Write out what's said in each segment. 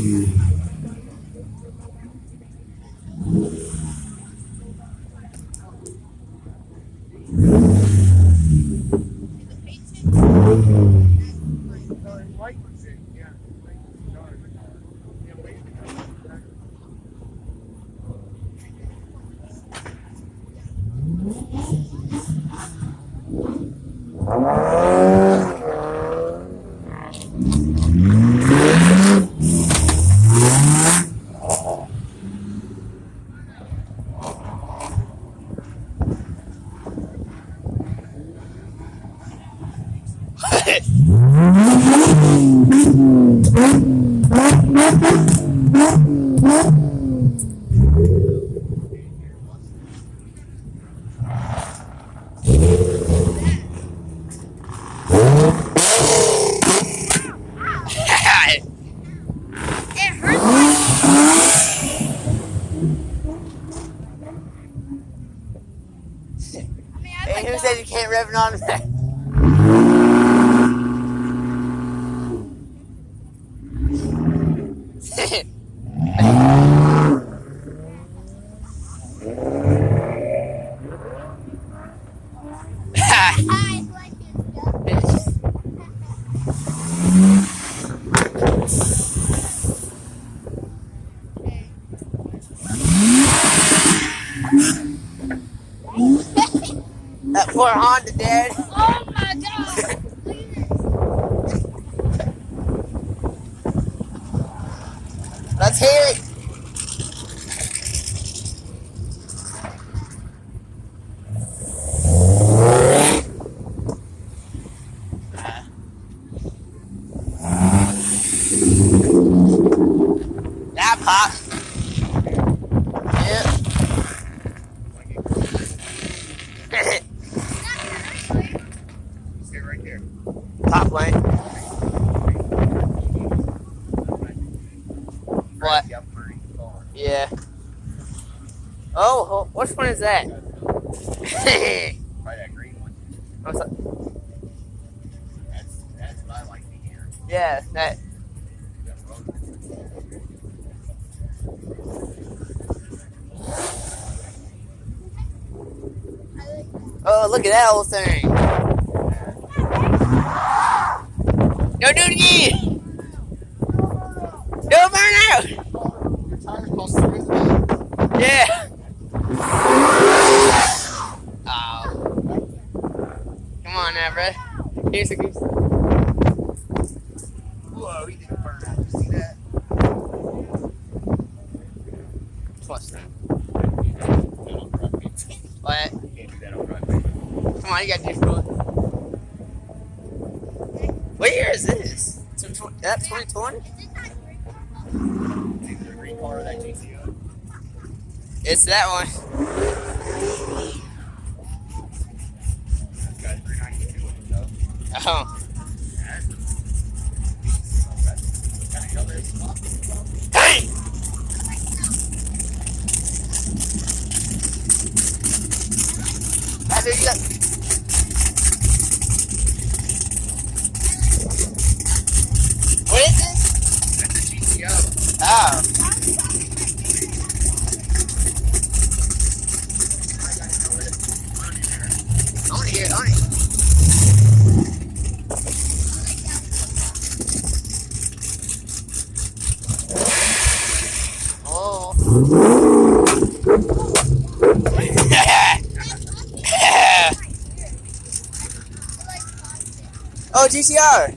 Hey, who said you can't rev it on the back? That poor Honda, Dad. Oh my God! Let's hear it. That pop. Yep. Stay right there. Pop lane. What? Yeah. Oh, which one is that? Probably that green one. What's that? That's what I like to hear. Yeah, that. Oh, look at that old thing. Don't do it again. Don't burn out. Your tires go smooth. Yeah. Oh. Come on now, bro. Here's a goose. Whoa, he didn't burn out. You see that? Plus that. Can't What? do that on rugby. Come on, you got to do it. What year is this? That 2020? Either the green car or that GTO. It's that one. It's got 392 in it, though. Oh. That's kind of color it's about. Hey! I think you got. What is this? That's a GTO. Oh. I want to hear it on it. Oh. Oh, GCR.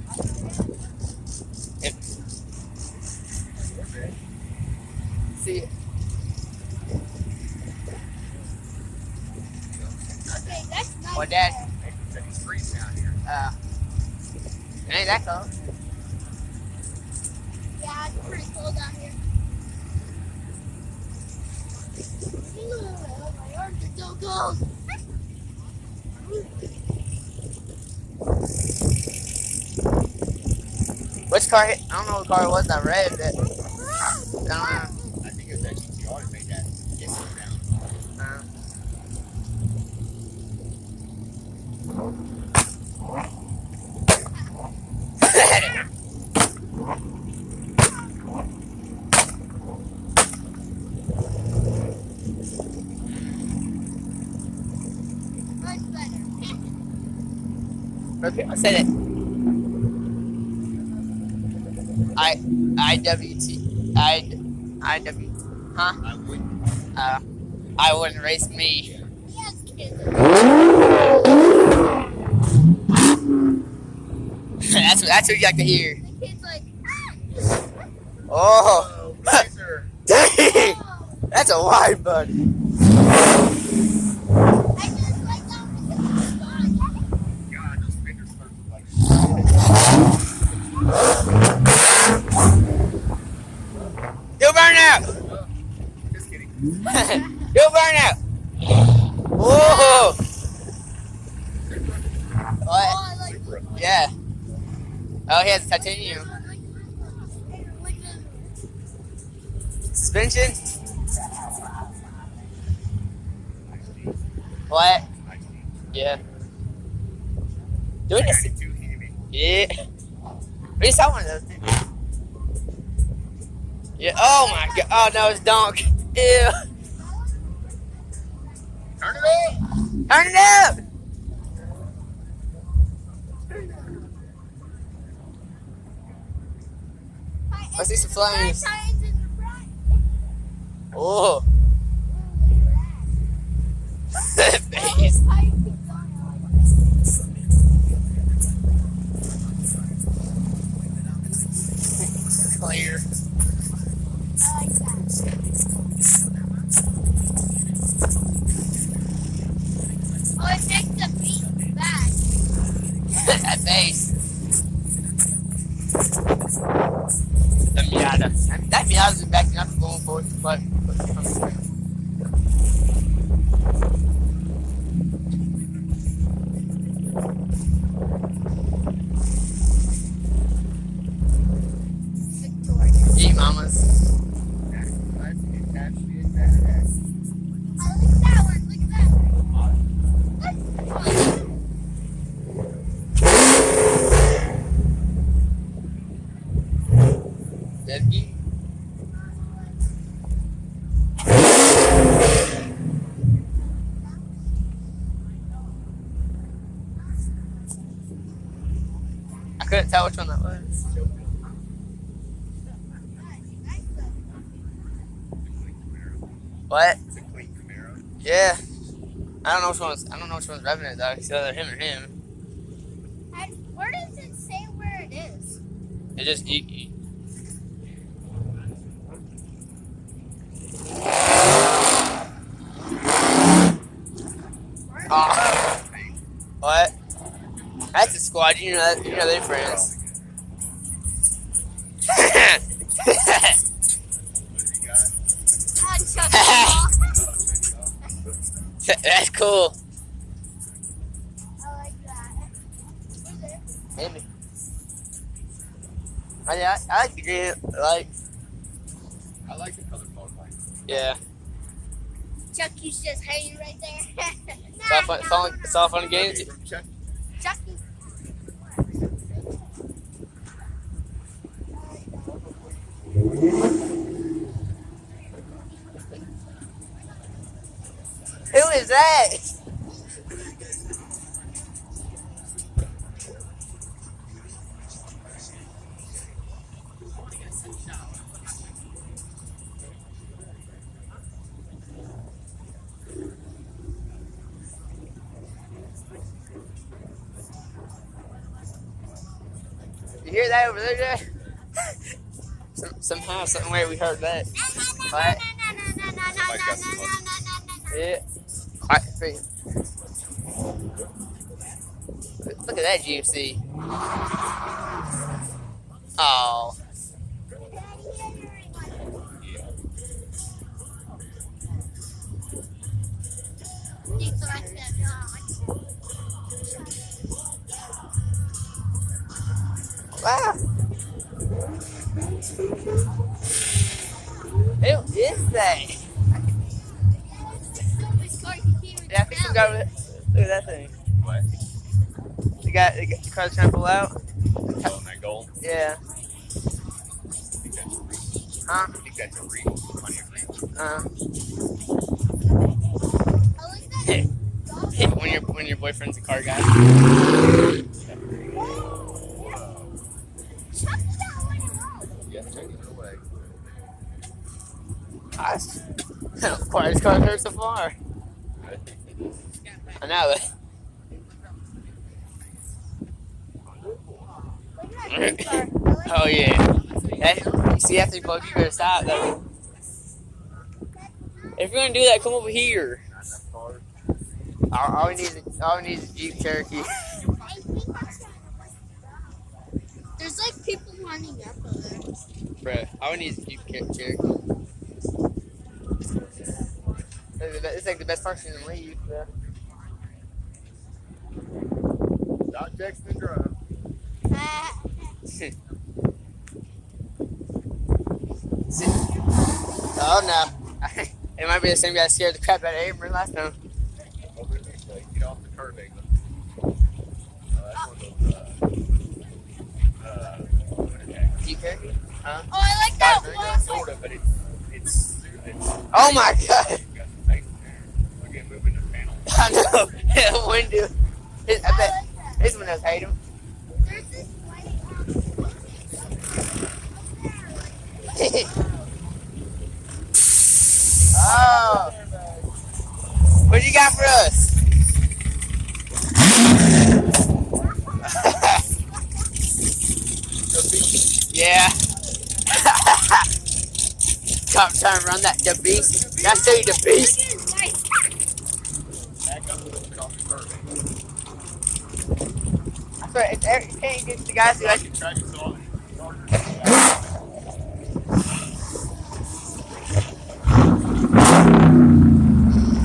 See it. Okay, that's nice. What, Dad? Said he's freezing out here. It ain't that cold. Yeah, it's pretty cold out here. Oh, my arms are so cold. Which car hit? I don't know what car it was that read it. I don't know. I think it was that GTO that made that get slow down. That's better. I said it. IWT. Huh? I wouldn't. I wouldn't race me. Yes, kids. That's what you like to hear. The kid's like, Oh, Racer. dang! oh. That's a wide buddy. I just like that because it's fun. God, those fingers hurt like. You'll burn out. Just kidding. You'll burn out. Whoa! Oh, What? I like this. Yeah. Oh, he has titanium suspension. What? Yeah. Doing this. Too heavy. Yeah. We saw one of those. Didn't we? Yeah. Oh my god. Oh no, it's donk. Ew. Turn it up. Turn it up. I see some flames. Oh. That face. Clear. Oh, it makes the beat back. That face. The Miata. That Miata's been backing up and going forward, but. Eat mamas. That's actually a badass. Oh, look at that one. Look at that one. Deadgy. I couldn't tell which one that was. What? It's a clean Camaro. Yeah. I don't know which one's revving it though. It's either him or him. Where does it say where it is? It just you. Oh. What? That's a squad. You know that. You know they're friends. What do you got? That's cool. I like that. Where's it? Maybe. I like the green. Like, I like the color code light. yeah. Chucky's just hanging right there. It's all fun. It's all fun and games. From Chucky. Chucky. Who is that? You hear that over there, Jay? Somehow, somewhere we heard that. What? Yeah. Quiet, free. Look at that GMC. Oh. Wow. Who is that? Yeah, I think some guy. Look at that thing. What? The car's trying to pull out. Oh, that gold? Yeah. I think that's a reach. Huh? I think that's a reach. Plenty of reach. I like that when your boyfriend's a car guy. Yeah, take it away. Quietest car I've heard so far. I know it. Oh yeah. You see after you plug, you better stop though. If you're gonna do that, come over here. All we need is a Jeep Cherokee. There's like people lining up over there. Bruh, all we need is a Jeep Cherokee. It's like the best function in the league, bro. Not text and drive. Oh no. It might be the same guy that scared the crap out of Abram last time. Get off the curving. That's one of those, Jeep Cherokee? Huh? Oh, I like that one. sort of, but it's Oh my god. We're getting moving the panel. I know. Yeah, window. I bet his windows hate him. There's this white Oh. What you got for us? Yeah. Cop trying to run the beast. Did I say the beast? Back up a little bit off the curving. I swear, it can't get the guys who actually. Track is on.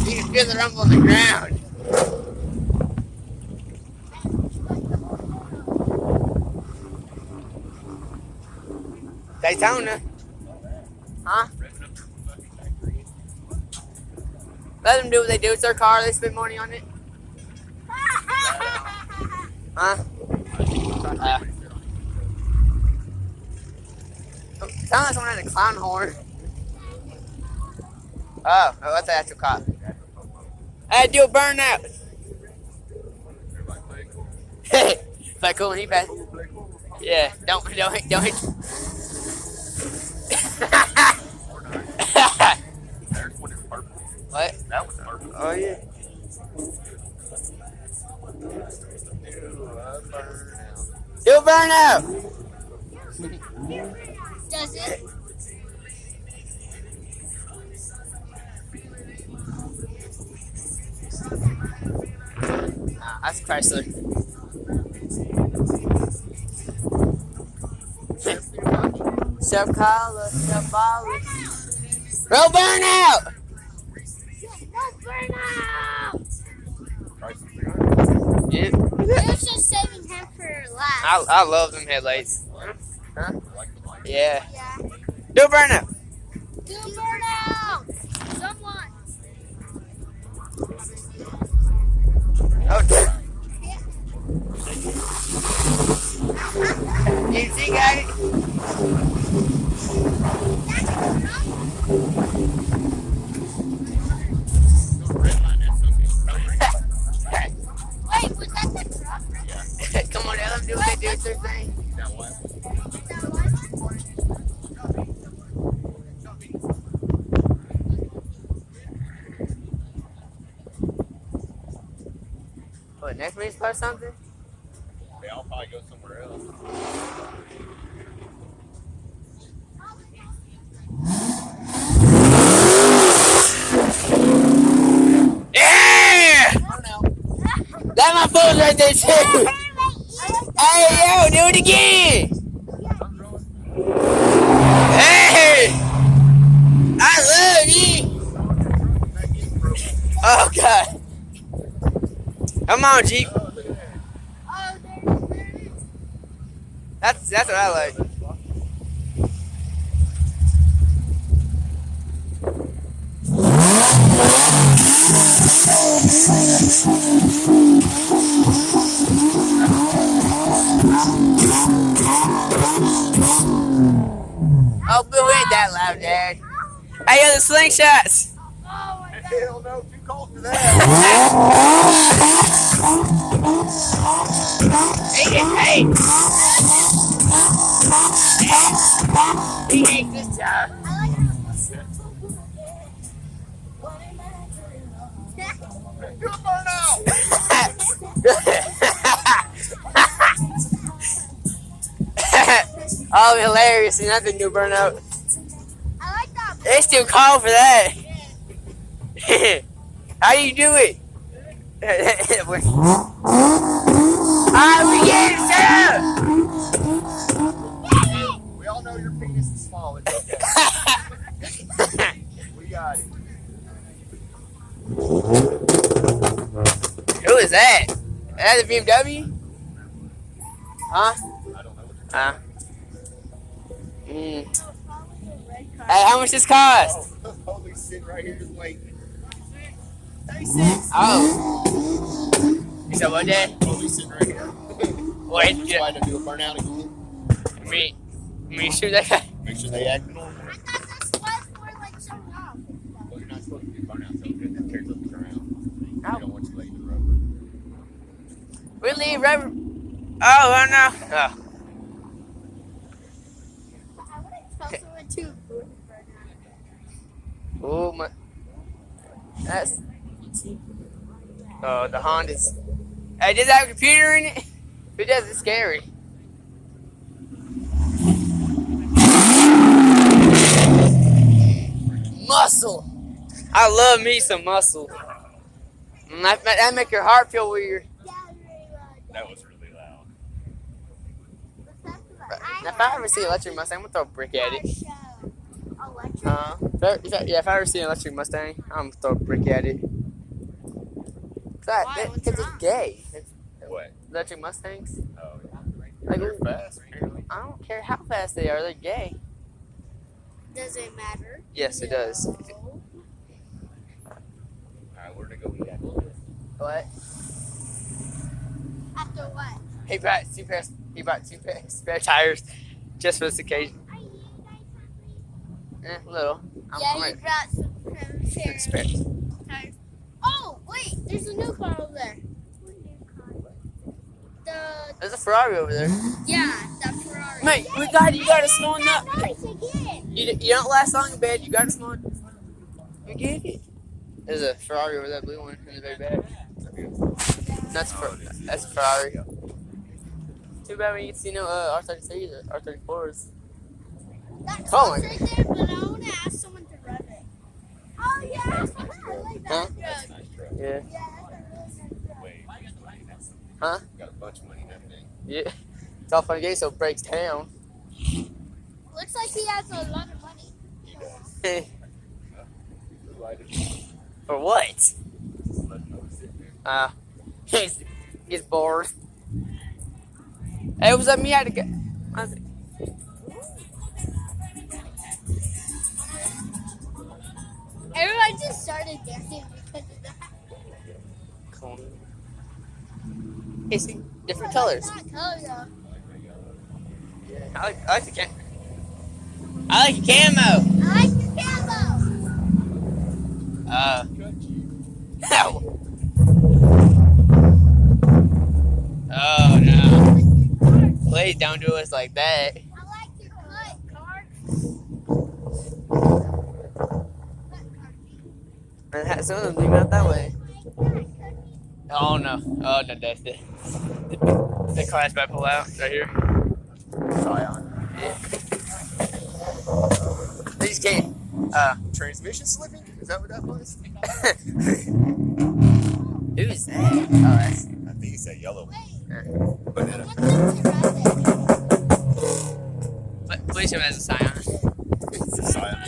You can feel the rumble on the ground. Daytona. Huh? Let them do what they do. It's their car. They spend money on it. Huh? Sounds like someone had a clown horn. Oh, that's the actual cop. I had to do a burnout. Play cool when he passed. Yeah, don't hit. There's one is purple. What? That was purple. Oh yeah. Do a burnout. Does it? Nah, that's Chrysler. Self-collar, self-baller. Roll burnout! No burnout! Yeah. It was just saving him for last. I love them headlights. Huh? Yeah. Yeah. Do a burnout. Do burnout! Someone. Oh, you see, guys? Wait, was that the truck? Come on, let them do what they do. It's their thing. What, next week's or something? Yeah, I'll probably go somewhere else. Yeah! That my phone's right there too. Hey, yo, do it again. Hey! I love you. Oh, God. Come on, Jeep. Oh, there it is. That's what I like. Oh, Bill, ain't that loud, Dad. Hey, yo, the slingshots. Oh, my God. Hell no, too cold for that. Hey! He hates this job. I like You're a burnout. Oh, hilarious. See, nothing new burnout. I like that. It's too cold for that. How do you do it? We get it, shut up! We all know your penis is small. It's okay. We got it. Who is that? Is that the BMW? Huh? I don't know what Hey, how much this cost? you're Holy sitting right here just waiting. Oh. You said what, Dad? Holy sitting right here. Wait, Trying to do a burnout again. me shoot that guy. Make sure they act normal. I thought this was for like so long. Well, you're not supposed to do burnouts so good that tears up the ground. Ow. We don't want you laying the rubber. We leave rubber. Oh no. Oh. I wouldn't tell someone to burn Oh my. That's. Oh, the Honda's. Hey, does that have a computer in it? If it does, it's scary. Muscle. I love me some muscle. That make your heart feel weird. That was really loud. Now, if I ever see an electric Mustang, I'm gonna throw a brick at it. Electric? If I ever see an electric Mustang, I'm gonna throw a brick at it. Why? What's Because it's wrong? gay. What? Electric Mustangs. Oh, yeah. Like, They're fast, apparently. I don't care how fast they are, they're gay. Does it matter? Yes, it does. All right, we're going to go eat after this. What? After what? He bought two pair spare tires just for this occasion. Are you guys hungry? Little. Yeah, I'm you ready. brought some Spare. tires. Oh, wait, there's a new car over there. There's a Ferrari over there. Yeah, that Ferrari. Mate, you got a small nut. Nice again. You don't last long in bed, you got a small. You get it. There's a Ferrari over that blue one in the very back. That's a Ferrari. Too bad we get to see no R33s or R34s. That Oh my car's right there, but I want to ask someone to run it. Oh, yeah, I like that. Huh? That's a nice truck. Yeah. Yeah, that's a really nice truck. Wait, that's Huh? got a bunch of money in that thing. Yeah. It's all fun and games, so it breaks down. Looks like he has a lot of money. He does. For what? He's bored. Hey, what's up? Me, I had to go. Everyone just started dancing because of that. Cool. Hey, see, different colors. That color, though. I like the camo. I like the camo. I like the camo. No. Oh no. Please don't do us like that. I like the cut, car. And some of them leave out that way. Oh no. Oh no, that's it. The car's about to pull out right here. Scion. Yeah. They just can't. Transmission slipping? Is that what that was? Who's that? Oh, that's. I think it's that yellow Wait, banana. what's the Please show him as a Scion. It's a Scion.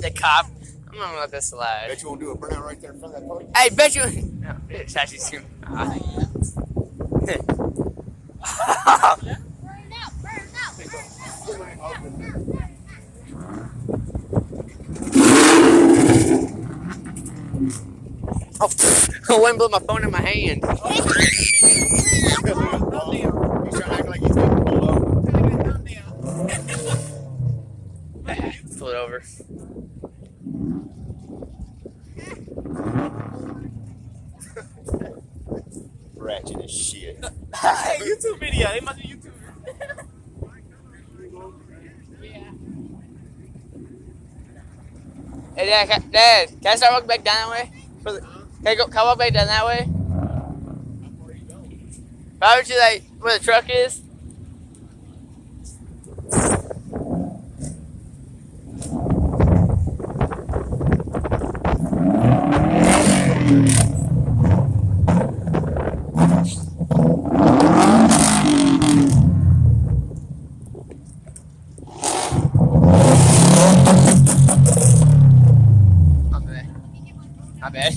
The cop. I'm gonna let this slide. Bet you won't do a burnout right there in front of that party? Hey, bet you. No, it's actually too. Burn out, burn out, burn out. Oh, I went and blew my phone in my hand. He's trying to act like he's going to pull over. Let's pull it over. ratchet as shit. Hey, YouTube video. They must be YouTube. Hey, Dad, can I start walking back down that way? Can I walk back down that way? Why would you like where the truck is? My bad.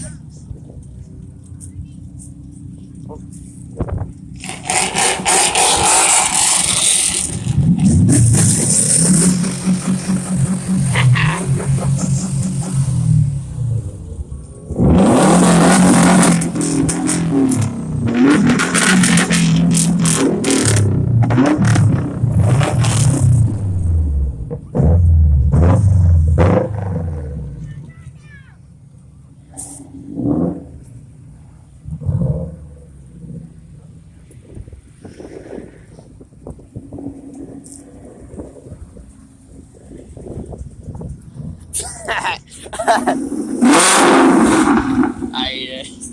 I